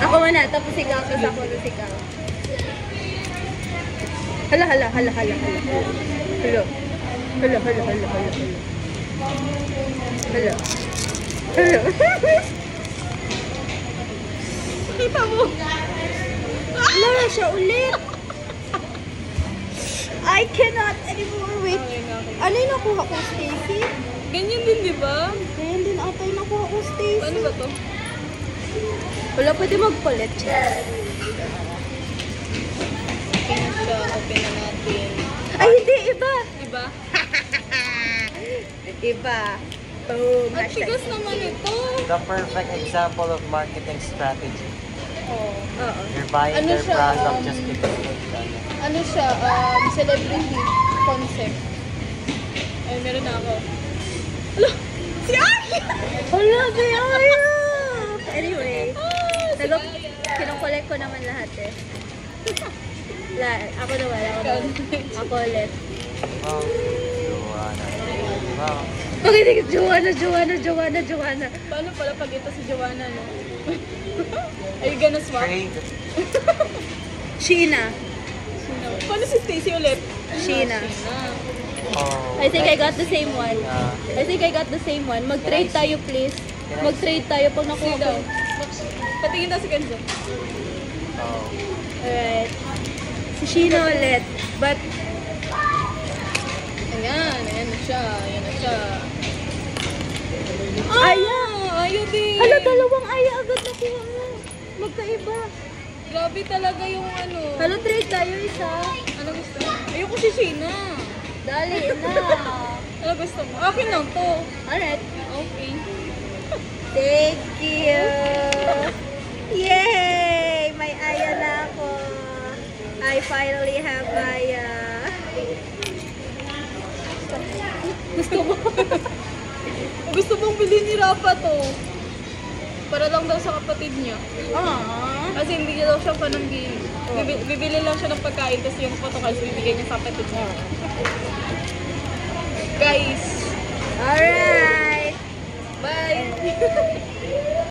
Ako muna, tapos ikaw, tapos ako, tapos ikaw. Hala. Hala. Hala. Kita mo. Hala, siya ulit. I cannot anymore. Wait. Ano yung nakuha ko, Stacy? Ganyan din, di ba? Ganyan din ata yung nakuha ko, Stacy. Paano ba to? Wala, pwede magpalit. Okay na siya. Open na natin. Ay, hindi. Iba. Diba? Iba. Boom. At tigas naman ito. The perfect example of marketing strategy. Oh. Oo. You're buying Ano their siya, product just because they've done it. Ano siya? Celebrity concept. Ay, meron na ako. Hala! Si Aya! Hala, kaya. Anyway. Ah, Kinukolect ko naman lahat eh. Ako naman. Ako ulit. Oh, Joanna. Wow. Pakinig, Joanna. Paano pala pag ito si Joanna, no? Are you gonna swap? Trade. Sheena. Sino? Paano si Stacy ulit? Sheena. Oh. I think I got the same one. Mag-trade tayo, please. Mag-trade tayo pag nakuha ko. Patingin na si Kenzo. Oh. Alright. Si Sheena ulit. But, Ayan na siya. Aya! Ayaw din. Hala, dalawang aya agad nakuha mo. Magkaiba. Grabe talaga yung ano. Hala, trade tayo isa. Ano gusto mo? Ayoko si Sheena. Dali na. Ano gusto mo? Akin lang to. Alright. Okay. Thank you. Yay! May aya na ako. I finally have aya. Gusto mong bilhin ni Rafa to. Para lang daw sa kapatid niya. Aww. Kasi hindi niya daw siya pa ng bibili lang siya ng pagkain tapos yung photocalls bibigay niya sa kapatid niya. Guys, Alright. bye!